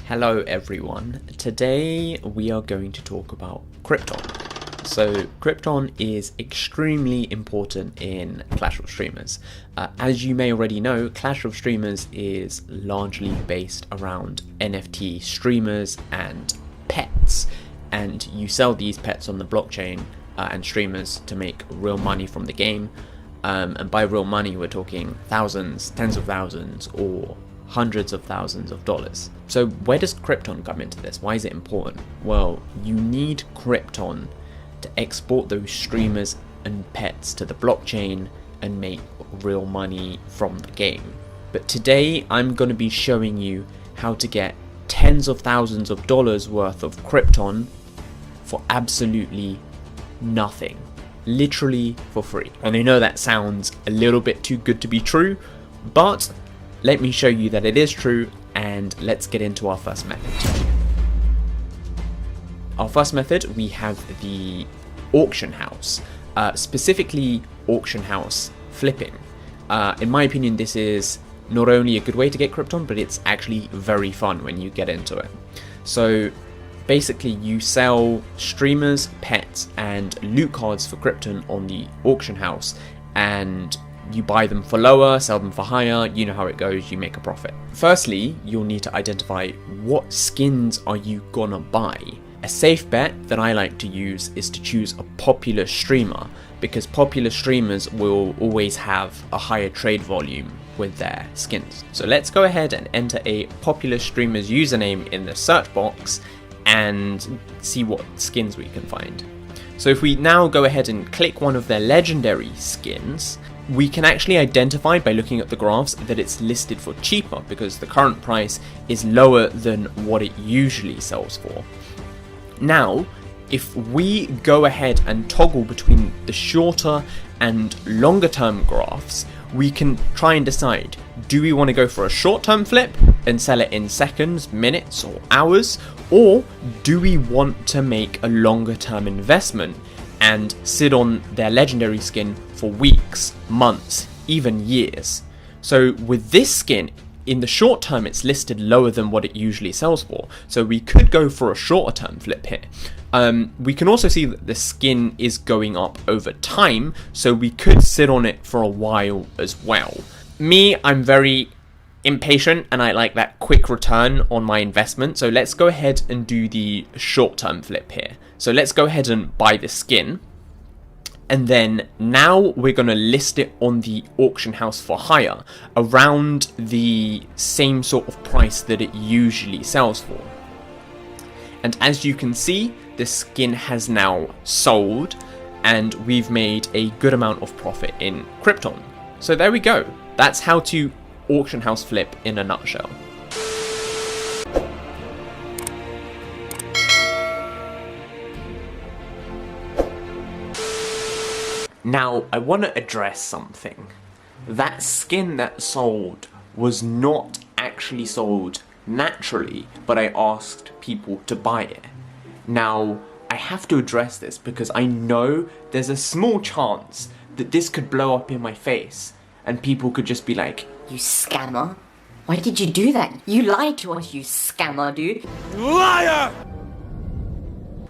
Hello everyone, today we are going to talk about Crypton. So Crypton is extremely important in Clash of Streamers. As you may already know, Clash of Streamers is largely based around NFT streamers and pets, and you sell these pets on the blockchain and streamers to make real money from the game. And by real money we're talking thousands, tens of thousands, or hundreds of thousands of dollars. So where does Crypton come into this? Why is it important? Well, you need Crypton to export those streamers and pets to the blockchain and make real money from the game. But today I'm going to be showing you how to get tens of thousands of dollars worth of Crypton for absolutely nothing. Literally for free. And I know that sounds a little bit too good to be true, but let me show you that it is true, and let's get into our first method. Our first method, we have the auction house, specifically auction house flipping. In my opinion, this is not only a good way to get Crypton, but it's actually very fun when you get into it. So basically you sell streamers, pets, and loot cards for Crypton on the auction house, and you buy them for lower, sell them for higher, you know how it goes, you make a profit. Firstly, you'll need to identify what skins are you gonna buy. A safe bet that I like to use is to choose a popular streamer, because popular streamers will always have a higher trade volume with their skins. So let's go ahead and enter a popular streamer's username in the search box and see what skins we can find. So if we now go ahead and click one of their legendary skins, we can actually identify by looking at the graphs that it's listed for cheaper because the current price is lower than what it usually sells for. Now, if we go ahead and toggle between the shorter and longer term graphs, we can try and decide, do we want to go for a short term flip and sell it in seconds, minutes, or hours, or do we want to make a longer term investment and sit on their legendary skin for weeks, months, even years? So with this skin, in the short term it's listed lower than what it usually sells for, so we could go for a shorter term flip here. We can also see that the skin is going up over time, so we could sit on it for a while as well. Me, I'm very impatient and I like that quick return on my investment, so let's go ahead and do the short term flip here. So let's go ahead and buy the skin, and then now we're going to list it on the auction house for hire around the same sort of price that it usually sells for. And as you can see, the skin has now sold and we've made a good amount of profit in Crypton. So there we go. That's how to auction house flip in a nutshell. Now, I want to address something. That skin that sold was not actually sold naturally, but I asked people to buy it. Now, I have to address this because I know there's a small chance that this could blow up in my face and people could just be like, "You scammer. Why did you do that? You lied to us, you scammer, dude." Liar!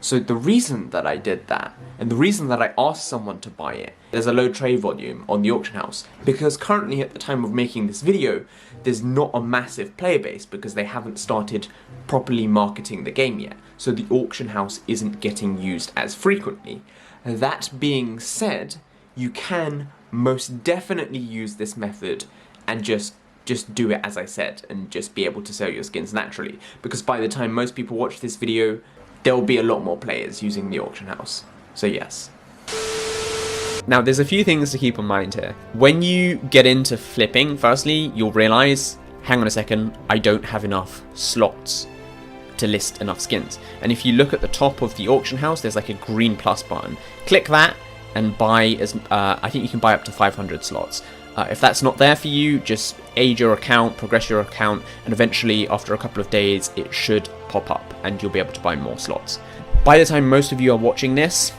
So the reason that I did that, and the reason that I asked someone to buy it, there's a low trade volume on the auction house, because currently at the time of making this video, there's not a massive player base because they haven't started properly marketing the game yet, so the auction house isn't getting used as frequently. That being said, you can most definitely use this method and just do it as I said, and just be able to sell your skins naturally, because by the time most people watch this video, there'll be a lot more players using the auction house. So yes. Now there's a few things to keep in mind here. When you get into flipping, firstly, you'll realize, hang on a second, I don't have enough slots to list enough skins. And if you look at the top of the auction house, there's like a green plus button. Click that and buy as, I think you can buy up to 500 slots. If that's not there for you, just age your account, progress your account, and eventually after a couple of days it should pop up and you'll be able to buy more slots. By the time most of you are watching this,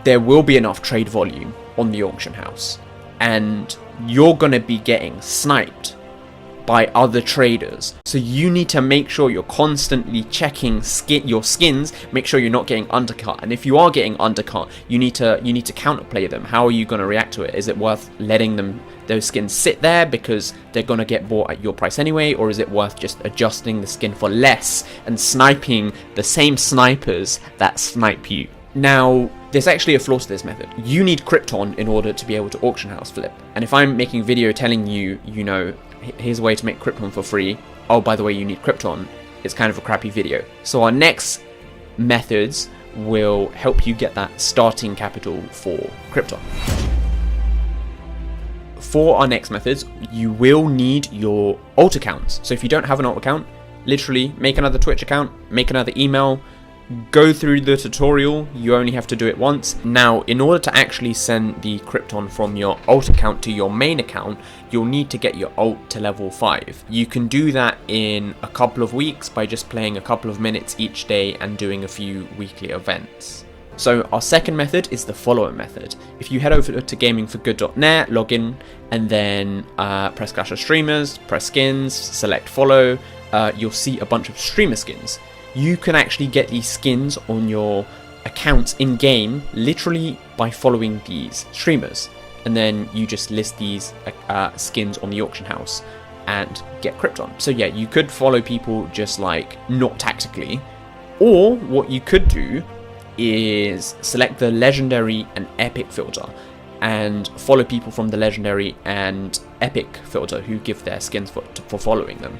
there will be enough trade volume on the auction house and you're going to be getting sniped by other traders. So you need to make sure you're constantly checking your skins, make sure you're not getting undercut. And if you are getting undercut, you need to counterplay them. How are you going to react to it? Is it worth letting those skins sit there because they're going to get bought at your price anyway, or is it worth just adjusting the skin for less and sniping the same snipers that snipe you? Now, there's actually a flaw to this method. You need Crypton in order to be able to auction house flip. And if I'm making a video telling you, here's a way to make Crypton for free, oh, by the way, you need Crypton, it's kind of a crappy video. So our next methods will help you get that starting capital for Crypton. For our next methods, you will need your alt accounts. So if you don't have an alt account, literally make another Twitch account, make another email, go through the tutorial. You only have to do it once. Now, in order to actually send the Crypton from your alt account to your main account, you'll need to get your alt to level 5. You can do that in a couple of weeks by just playing a couple of minutes each day and doing a few weekly events. So our second method is the follower method. If you head over to gamingforgood.net, log in, and then press Clash of Streamers, press skins, select follow, you'll see a bunch of streamer skins. You can actually get these skins on your accounts in game literally by following these streamers, and then you just list these skins on the auction house and get Crypton. So yeah, you could follow people just like not tactically, or what you could do is select the legendary and epic filter and follow people from the legendary and epic filter who give their skins for following them.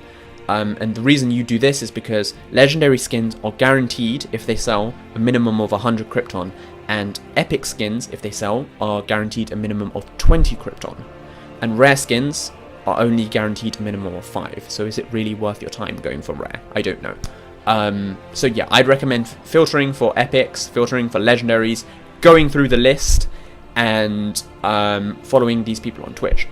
And the reason you do this is because legendary skins are guaranteed, if they sell, a minimum of 100 Crypton, and epic skins, if they sell, are guaranteed a minimum of 20 Crypton, and rare skins are only guaranteed a minimum of 5. So is it really worth your time going for rare? I don't know. So yeah, I'd recommend filtering for epics, filtering for legendaries, going through the list, and following these people on Twitch.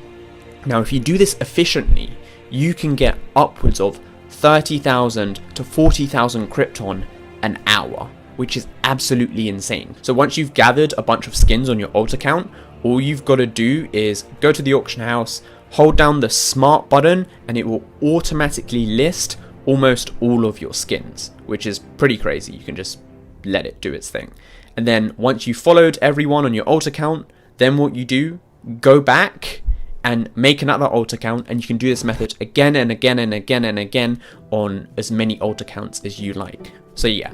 Now, if you do this efficiently, you can get upwards of 30,000 to 40,000 Crypton an hour, which is absolutely insane. So once you've gathered a bunch of skins on your alt account, all you've got to do is go to the auction house, hold down the smart button, and it will automatically list almost all of your skins, which is pretty crazy. You can just let it do its thing. And then once you've followed everyone on your alt account, then what you do, go back and make another alt account, and you can do this method again and again and again and again on as many alt accounts as you like. So yeah.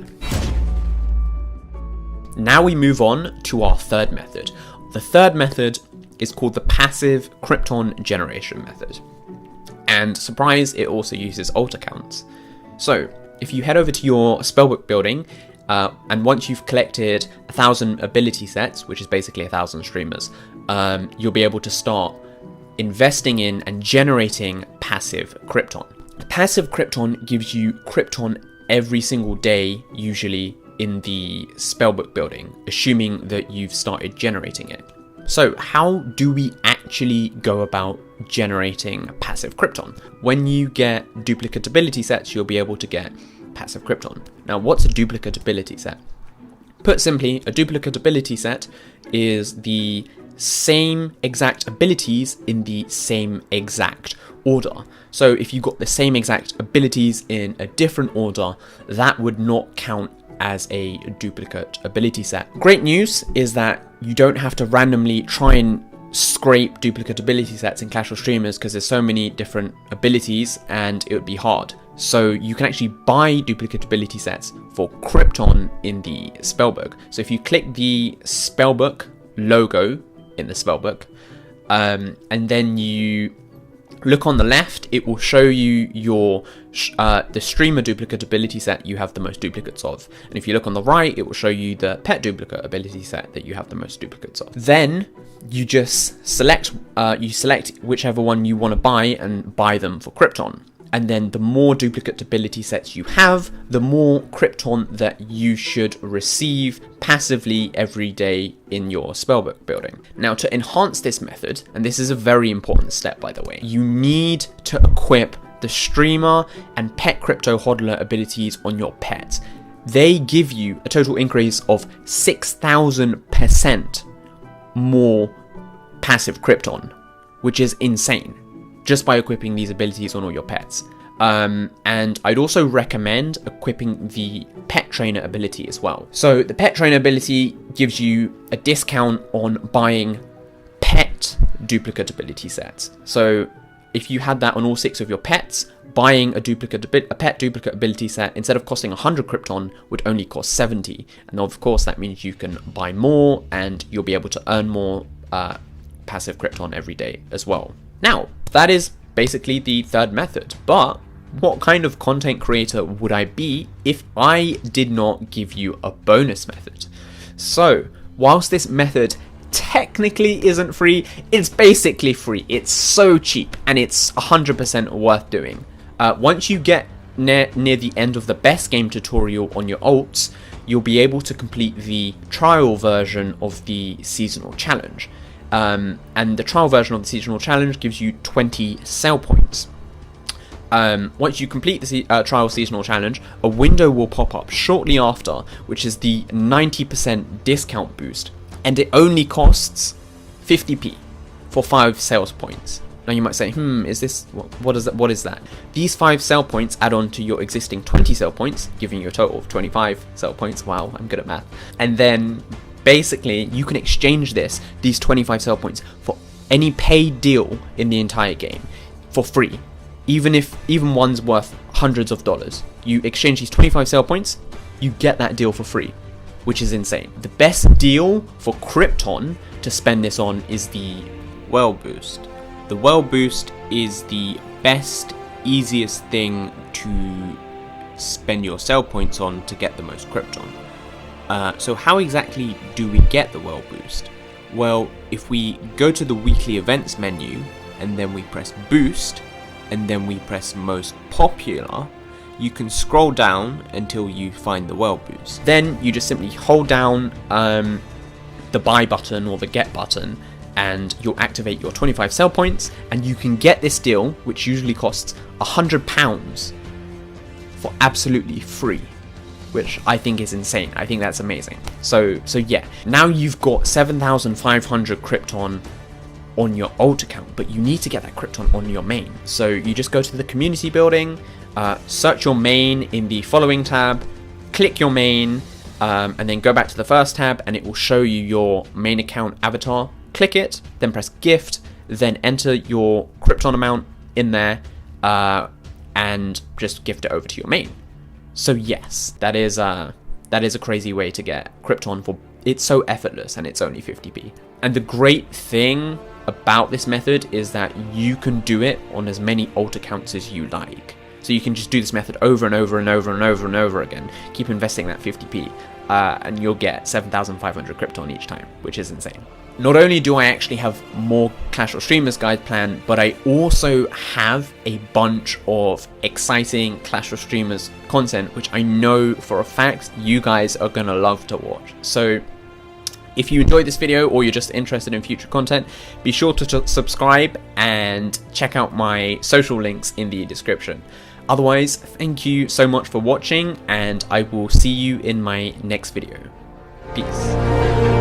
Now we move on to our third method. The third method is called the passive Crypton generation method. And surprise, it also uses alt accounts. So if you head over to your spellbook building, and once you've collected 1,000 ability sets, which is basically 1,000 streamers, you'll be able to start investing in and generating passive Crypton. Passive Crypton gives you Crypton every single day, usually in the spellbook building, assuming that you've started generating it. So how do we actually go about generating passive Crypton? When you get duplicate ability sets, you'll be able to get passive Crypton. Now, what's a duplicate ability set? Put simply, a duplicate ability set is the same exact abilities in the same exact order. So if you got the same exact abilities in a different order, that would not count as a duplicate ability set. Great news is that you don't have to randomly try and scrape duplicate ability sets in Clash of Streamers because there's so many different abilities and it would be hard. So you can actually buy duplicate ability sets for Crypton in the spellbook. So if you click the spellbook logo in the spellbook, and then you look on the left, it will show you your the streamer duplicate ability set you have the most duplicates of. And if you look on the right, it will show you the pet duplicate ability set that you have the most duplicates of. Then you just select whichever one you want to buy and buy them for Crypton. And then the more duplicate ability sets you have, the more Crypton that you should receive passively every day in your spellbook building. Now, to enhance this method, and this is a very important step by the way, you need to equip the streamer and pet crypto hodler abilities on your pet. They give you a total increase of 6,000% more passive Crypton, which is insane. just by equipping these abilities on all your pets. And I'd also recommend equipping the pet trainer ability as well. So the pet trainer ability gives you a discount on buying pet duplicate ability sets. So if you had that on all 6 of your pets, buying a pet duplicate ability set, instead of costing 100 Crypton, would only cost 70. And of course that means you can buy more and you'll be able to earn more passive Crypton every day as well. Now, that is basically the third method, but what kind of content creator would I be if I did not give you a bonus method? So, whilst this method technically isn't free, it's basically free. It's so cheap and it's 100% worth doing. Once you get near the end of the best game tutorial on your alts, you'll be able to complete the trial version of the seasonal challenge. And the trial version of the seasonal challenge gives you 20 sell points. Once you complete the trial seasonal challenge, a window will pop up shortly after, which is the 90% discount boost, and it only costs 50p for 5 sales points. Now you might say, is this, what is that? These 5 sell points add on to your existing 20 sell points, giving you a total of 25 sell points. Wow, I'm good at math. And then basically you can exchange these 25 sell points for any paid deal in the entire game for free. Even one's worth hundreds of dollars, you exchange these 25 sale points, you get that deal for free, which is insane. The best deal for Crypton to spend this on is the Well Boost. The Well Boost is the best, easiest thing to spend your sell points on to get the most Crypton. So how exactly do we get the Well Boost? Well, if we go to the weekly events menu and then we press Boost, and then we press most popular, you can scroll down until you find the Well Boost. Then you just simply hold down the buy button or the get button, and you'll activate your 25 sell points, and you can get this deal, which usually costs £100, for absolutely free, which I think is insane. I think that's amazing. So yeah, now you've got 7,500 Crypton on your alt account, but you need to get that Crypton on your main. So you just go to the community building, search your main in the following tab, click your main, and then go back to the first tab and it will show you your main account avatar. Click it, then press gift, then enter your Crypton amount in there, and just gift it over to your main. So yes, that is a crazy way to get Crypton for, it's so effortless and it's only 50p. And the great thing about this method is that you can do it on as many alt accounts as you like. So you can just do this method over and over and over and over and over again, keep investing that 50p, and you'll get 7,500 Crypton each time, which is insane. Not only do I actually have more Clash of Streamers guide planned, but I also have a bunch of exciting Clash of Streamers content, which I know for a fact you guys are gonna love to watch. So if you enjoyed this video or you're just interested in future content, be sure to subscribe and check out my social links in the description. Otherwise, thank you so much for watching, and I will see you in my next video. Peace.